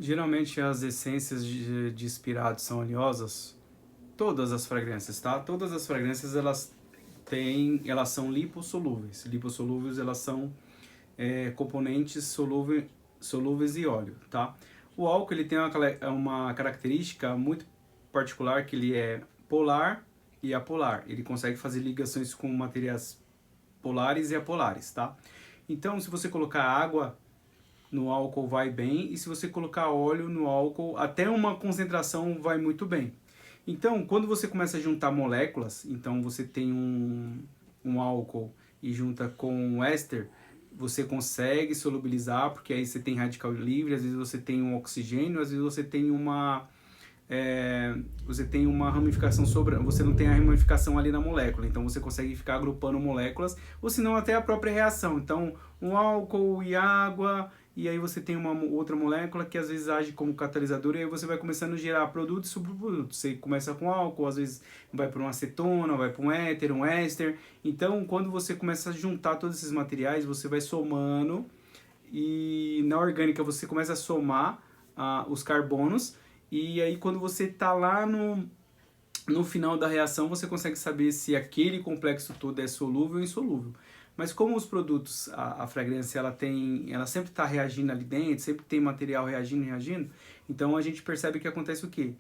Geralmente as essências de inspirados são oleosas, todas as fragrâncias, tá? Todas as fragrâncias elas são lipossolúveis. Lipossolúveis elas são componentes solúveis em óleo, tá? O álcool ele tem uma característica muito particular que ele é polar e apolar. Ele consegue fazer ligações com materiais polares e apolares, tá? Então, se você colocar água no álcool vai bem, e se você colocar óleo no álcool, até uma concentração vai muito bem. Então, quando você começa a juntar moléculas, então você tem um álcool e junta com um éster, você consegue solubilizar, porque aí você tem radical livre, às vezes você tem um oxigênio, às vezes você tem uma ramificação você não tem a ramificação ali na molécula, então você consegue ficar agrupando moléculas, ou senão até a própria reação. Então, um álcool e água, e aí você tem uma outra molécula que às vezes age como catalisador, e aí você vai começando a gerar produtos e subprodutos. Você começa com álcool, às vezes vai para uma acetona, vai para um éter, um éster. Então, quando você começa a juntar todos esses materiais, você vai somando, e na orgânica você começa a somar os carbonos, e aí quando você está lá no final da reação, você consegue saber se aquele complexo todo é solúvel ou insolúvel. Mas como os produtos, a fragrância, ela sempre está reagindo ali dentro, sempre tem material reagindo, então a gente percebe que acontece o quê?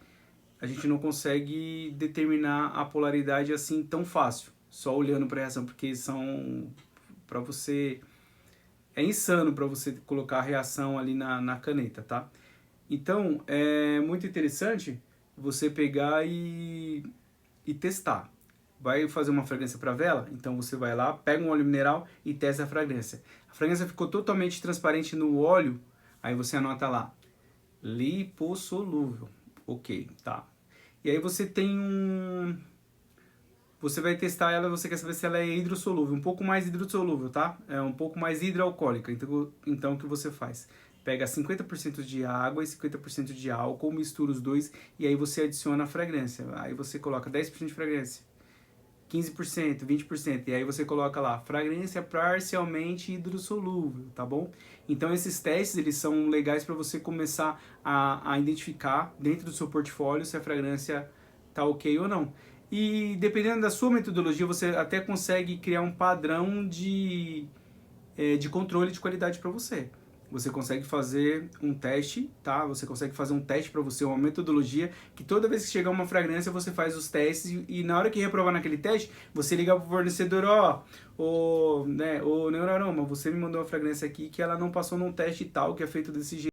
A gente não consegue determinar a polaridade assim tão fácil, só olhando para a reação, porque para você é insano para você colocar a reação ali na caneta, tá? Então, é muito interessante você pegar e testar. Vai fazer uma fragrância para vela? Então você vai lá, pega um óleo mineral e testa a fragrância. A fragrância ficou totalmente transparente no óleo, aí você anota lá, lipossolúvel. Ok, tá. E aí você tem Você vai testar ela, você quer saber se ela é hidrossolúvel, um pouco mais hidrossolúvel, tá? É um pouco mais hidroalcoólica. Então o que você faz? Pega 50% de água e 50% de álcool, mistura os dois e aí você adiciona a fragrância. Aí você coloca 10% de fragrância, 15%, 20%, e aí você coloca lá, fragrância parcialmente hidrossolúvel, tá bom? Então esses testes, eles são legais para você começar a identificar dentro do seu portfólio se a fragrância tá ok ou não. E dependendo da sua metodologia, você até consegue criar um padrão de controle de qualidade para você. Você consegue fazer um teste, tá? Você consegue fazer um teste para você, uma metodologia, que toda vez que chegar uma fragrância, você faz os testes e na hora que reprovar naquele teste, você liga pro fornecedor, ô Neuraroma, você me mandou uma fragrância aqui que ela não passou num teste tal, que é feito desse jeito.